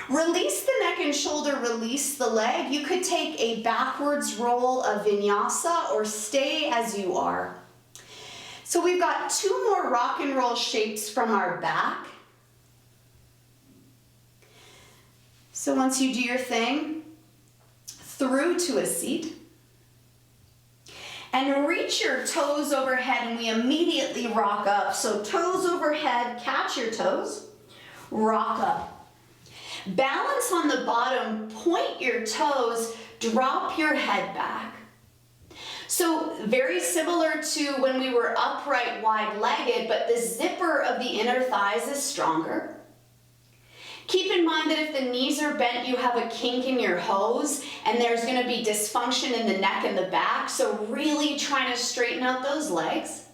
[SPEAKER 1] Release the neck and shoulder, release the leg. You could take a backwards roll of vinyasa or stay as you are. So we've got 2 more rock and roll shapes from our back. So once you do your thing, through to a seat. And reach your toes overhead and we immediately rock up. So toes overhead, catch your toes, rock up. Balance on the bottom, point your toes, drop your head back. So very similar to when we were upright, wide-legged, but the zipper of the inner thighs is stronger. Keep in mind that if the knees are bent, you have a kink in your hose and there's going to be dysfunction in the neck and the back. So really trying to straighten out those legs.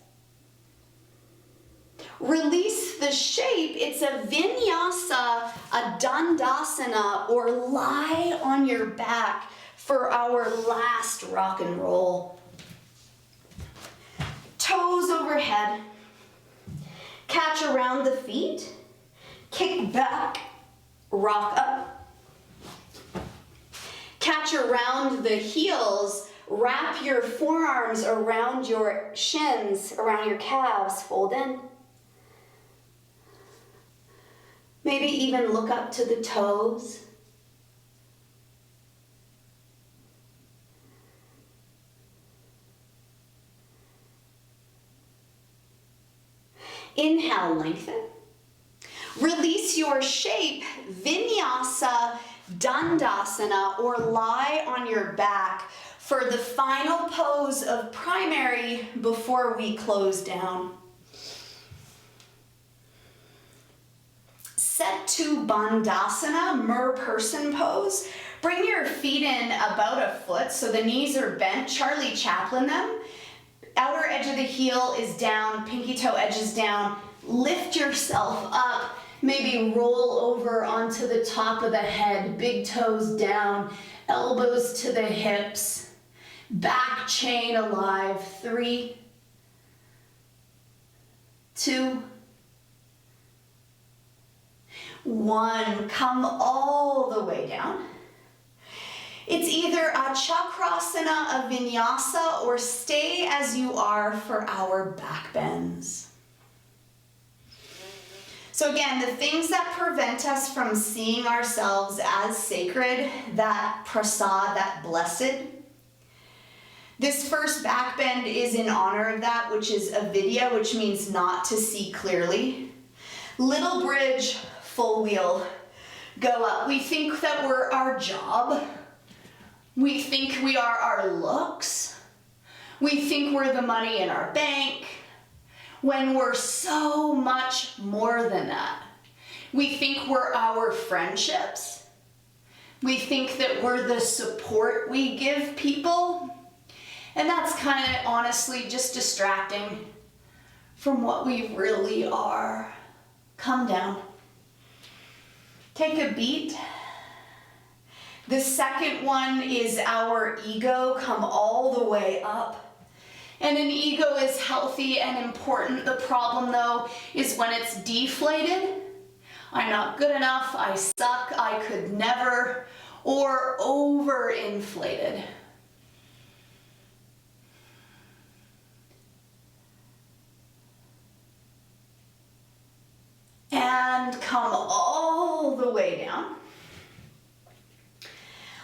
[SPEAKER 1] Release the shape. It's a vinyasa, a dandasana, or lie on your back for our last rock and roll. Toes overhead. Catch around the feet. Kick back. Rock up. Catch around the heels. Wrap your forearms around your shins, around your calves. Fold in. Maybe even look up to the toes. Inhale, lengthen. Release your shape, vinyasa, dandasana, or lie on your back for the final pose of primary before we close down. Set to bandhasana, mer-person pose. Bring your feet in about a foot so the knees are bent. Charlie Chaplin them. Outer edge of the heel is down, pinky toe edge is down. Lift yourself up. Maybe roll over onto the top of the head, big toes down, elbows to the hips, back chain alive. 3, 2, 1. Come all the way down. It's either a chakrasana, a vinyasa, or stay as you are for our back bends. So again, the things that prevent us from seeing ourselves as sacred, that prasad, that blessed. This first back bend is in honor of that, which is avidya, which means not to see clearly. Little bridge, full wheel, go up. We think that we're our job. We think we are our looks. We think we're the money in our bank. When we're so much more than that. We think we're our friendships. We think that we're the support we give people. And that's kind of honestly just distracting from what we really are. Come down. Take a beat. The second one is our ego. Come all the way up. And an ego is healthy and important. The problem though is when it's deflated. I'm not good enough, I suck, I could never, or overinflated. and come all the way down.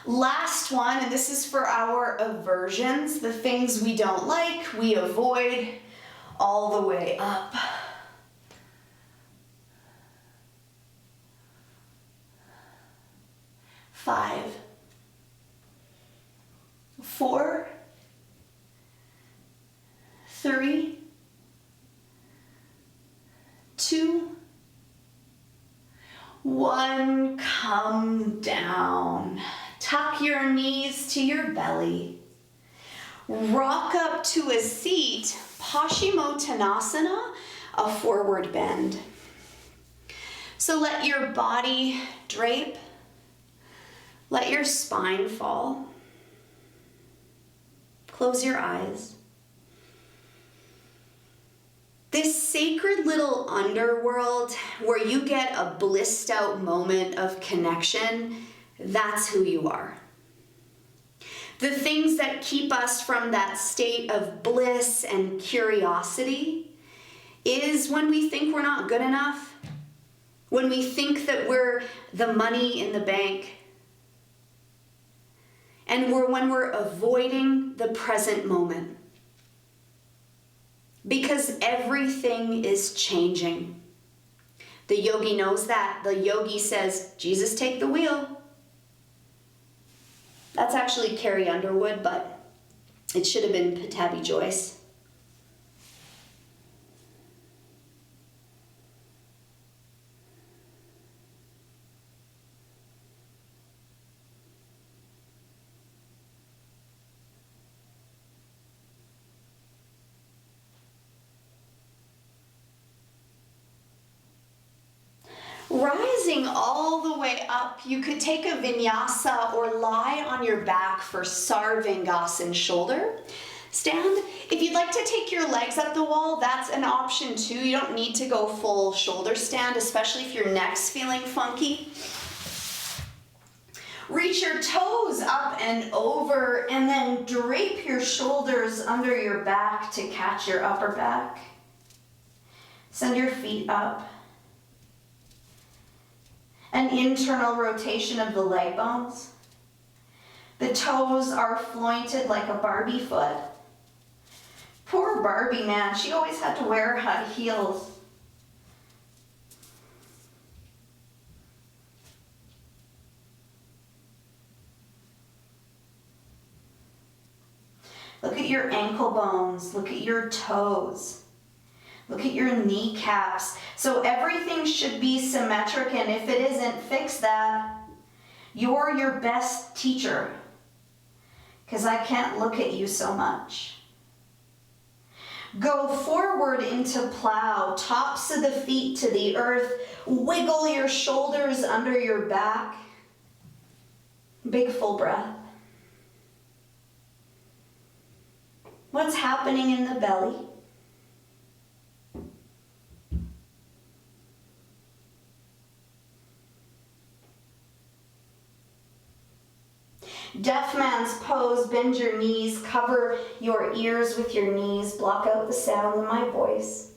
[SPEAKER 1] Last one, and this is for our aversions, the things we don't like, we avoid, all the way up. 5, 4, 3, 2, 1, come down. Tuck your knees to your belly. Rock up to a seat, Paschimottanasana, a forward bend. So let your body drape. Let your spine fall. Close your eyes. This sacred little underworld where you get a blissed out moment of connection, that's who you are. The things that keep us from that state of bliss and curiosity is when we think we're not good enough, when we think that we're the money in the bank, and when we're avoiding the present moment. Because everything is changing. The yogi knows that. The yogi says, Jesus, take the wheel. That's actually Carrie Underwood, but it should have been Patabi Joyce. Rising all the way up, you could take a vinyasa or lie on your back for Sarvangasana shoulder stand. If you'd like to take your legs up the wall, that's an option too. You don't need to go full shoulder stand, especially if your neck's feeling funky. Reach your toes up and over, and then drape your shoulders under your back to catch your upper back. Send your feet up. An internal rotation of the leg bones. The toes are flointed like a Barbie foot. Poor Barbie, man, she always had to wear high heels. Look at your ankle bones, look at your toes. Look at your kneecaps. So everything should be symmetric, and if it isn't, fix that. You're your best teacher, because I can't look at you so much. Go forward into plow, tops of the feet to the earth. Wiggle your shoulders under your back. Big full breath. What's happening in the belly? Deaf man's pose, bend your knees, cover your ears with your knees, block out the sound of my voice.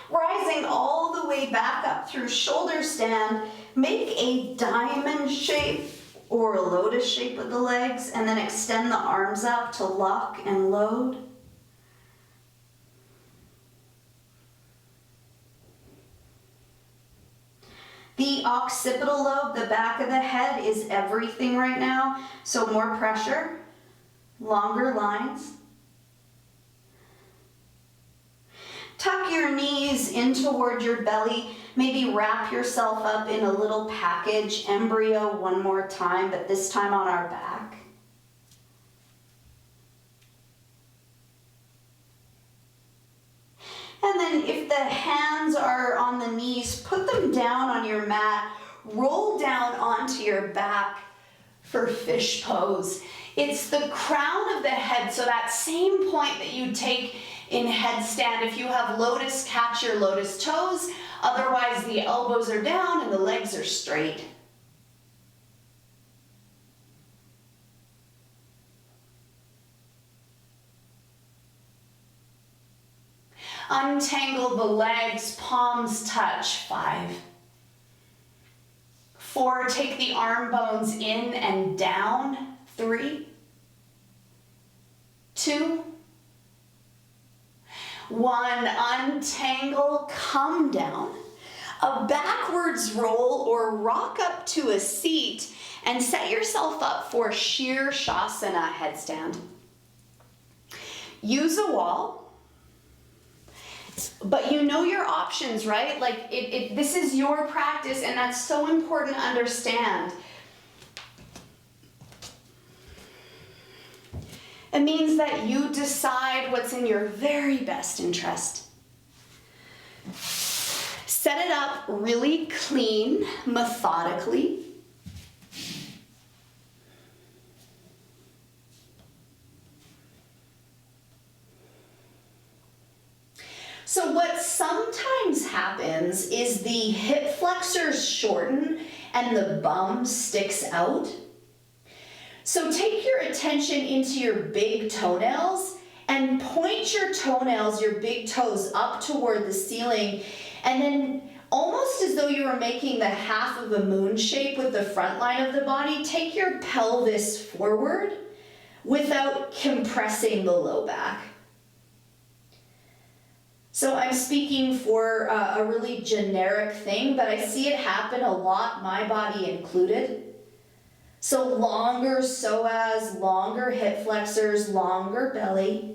[SPEAKER 1] Rising all the way back up through shoulder stand, make a diamond shape or a lotus shape with the legs, and then extend the arms up to lock and load. The occipital lobe, the back of the head, is everything right now, so more pressure, longer lines. Tuck your knees in toward your belly. Maybe wrap yourself up in a little package, embryo one more time, but this time on our back. And then if the hands are on the knees, put them down on your mat. Roll down onto your back for fish pose. It's the crown of the head, so that same point that you take in headstand. If you have lotus, catch your lotus toes. Otherwise, the elbows are down and the legs are straight. Untangle the legs, palms touch, 5. 4, take the arm bones in and down, 3, 2, 1, untangle, come down. A backwards roll or rock up to a seat and set yourself up for Shirshasana headstand. Use a wall. But you know your options, right? Like this is your practice, and that's so important to understand. It means that you decide what's in your very best interest. Set it up really clean, methodically. So what sometimes happens is the hip flexors shorten and the bum sticks out. So take your attention into your big toenails and point your toenails, your big toes, up toward the ceiling, and then almost as though you were making the half of a moon shape with the front line of the body, take your pelvis forward without compressing the low back. So I'm speaking for a really generic thing, but I see it happen a lot, my body included. So longer psoas, longer hip flexors, longer belly.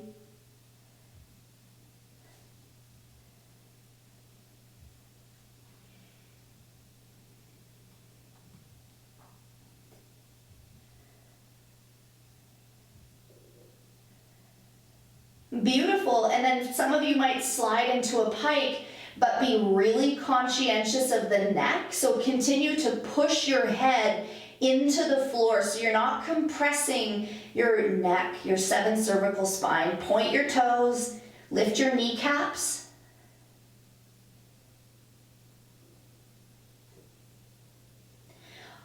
[SPEAKER 1] Beautiful. And then some of you might slide into a pike, but be really conscientious of the neck. So continue to push your head into the floor so you're not compressing your neck, your 7th cervical spine. Point your toes, lift your kneecaps.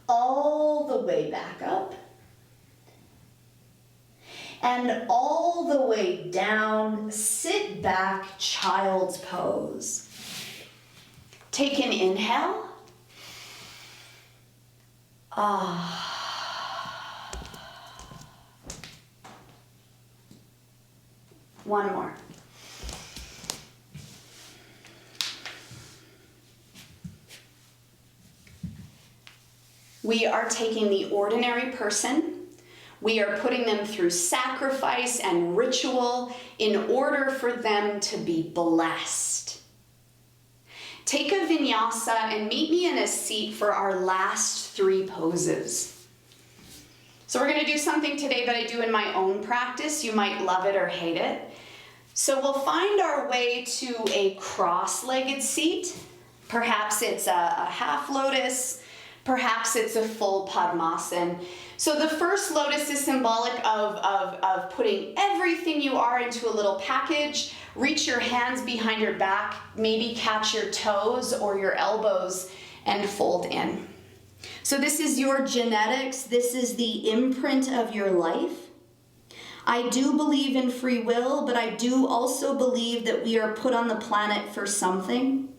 [SPEAKER 1] All the way back up. And all the way down, sit back, child's pose. Take an inhale. One more. We are taking the ordinary person. We are putting them through sacrifice and ritual in order for them to be blessed. Take a vinyasa and meet me in a seat for our last 3 poses. So we're going to do something today that I do in my own practice. You might love it or hate it. So we'll find our way to a cross-legged seat. Perhaps it's a half lotus. Perhaps it's a full Padmasana. So the first lotus is symbolic of putting everything you are into a little package. Reach your hands behind your back, maybe catch your toes or your elbows and fold in. So this is your genetics. This is the imprint of your life. I do believe in free will, but I do also believe that we are put on the planet for something.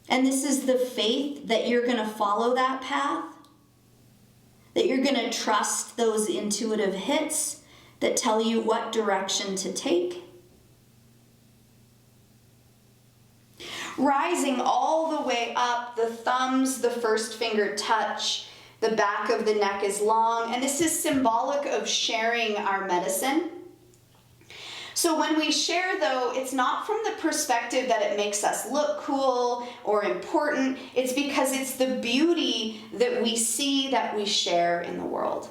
[SPEAKER 1] And this is the faith that you're going to follow that path, that you're going to trust those intuitive hits that tell you what direction to take. Rising all the way up, the thumbs, the first finger touch, the back of the neck is long, and this is symbolic of sharing our medicine. So when we share, though, it's not from the perspective that it makes us look cool or important. It's because it's the beauty that we see that we share in the world.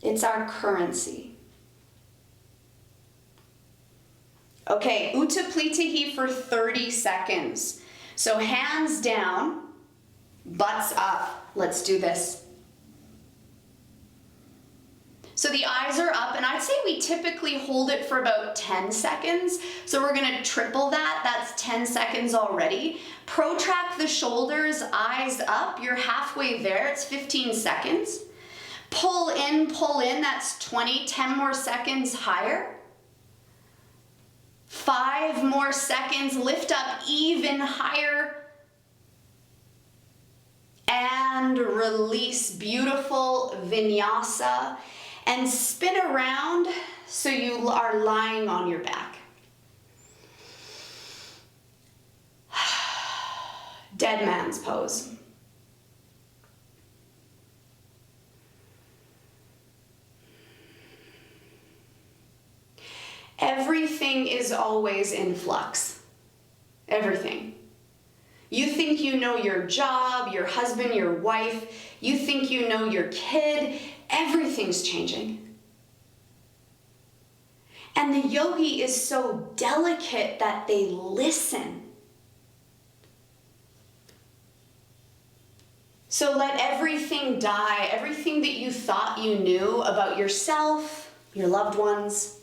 [SPEAKER 1] It's our currency. Okay, Utthita Plitahi for 30 seconds. So hands down, butts up. Let's do this. So the eyes are up, and I'd say we typically hold it for about 10 seconds. So we're gonna triple that, that's 10 seconds already. Protract the shoulders, eyes up, you're halfway there, it's 15 seconds. Pull in, that's 20, 10 more seconds higher. 5 more seconds, lift up even higher. And release, beautiful vinyasa. And spin around so you are lying on your back. Dead man's pose. Everything is always in flux. Everything. You think you know your job, your husband, your wife. You think you know your kid. Everything's changing. And the yogi is so delicate that they listen. So let everything die, everything that you thought you knew about yourself, your loved ones.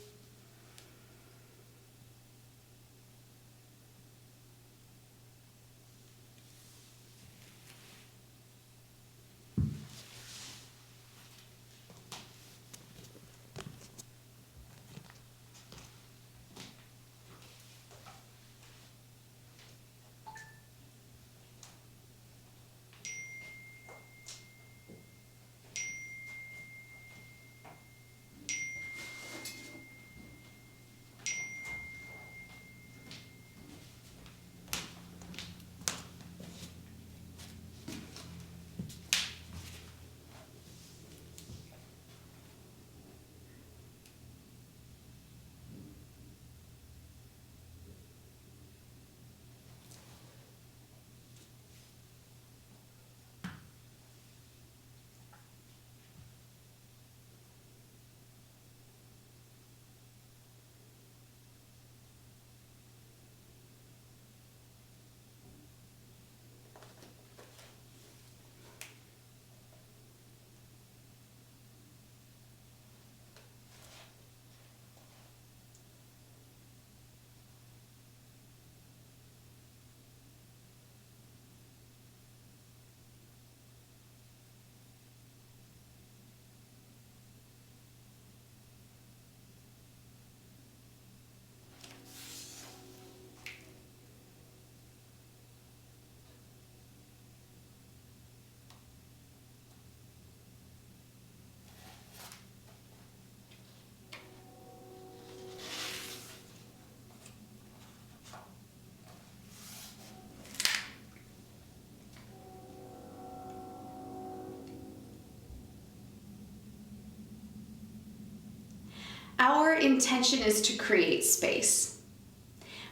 [SPEAKER 1] Our intention is to create space.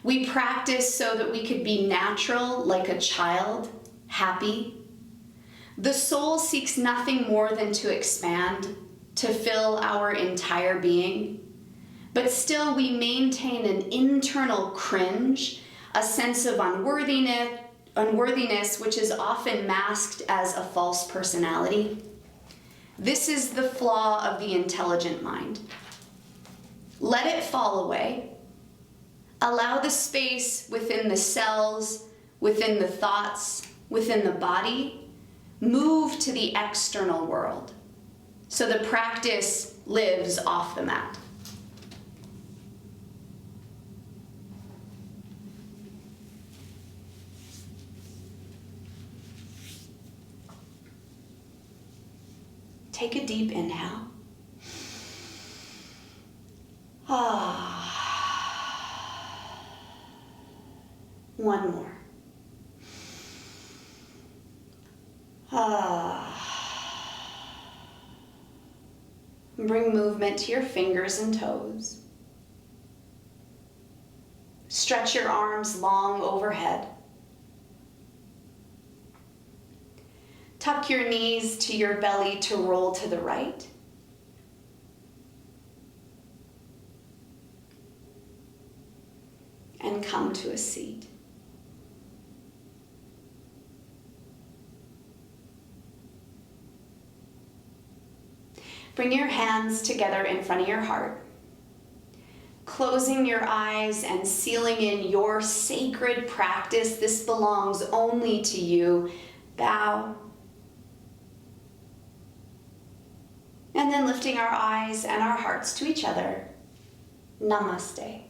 [SPEAKER 1] We practice so that we could be natural like a child, happy. The soul seeks nothing more than to expand, to fill our entire being. But still we maintain an internal cringe, a sense of unworthiness which is often masked as a false personality. This is the flaw of the intelligent mind. Let it fall away. Allow the space within the cells, within the thoughts, within the body, move to the external world. So the practice lives off the mat. Take a deep inhale. One more. Bring movement to your fingers and toes. Stretch your arms long overhead. Tuck your knees to your belly to roll to the right. And come to a seat. Bring your hands together in front of your heart. Closing your eyes and sealing in your sacred practice. This belongs only to you. Bow. And then lifting our eyes and our hearts to each other. Namaste.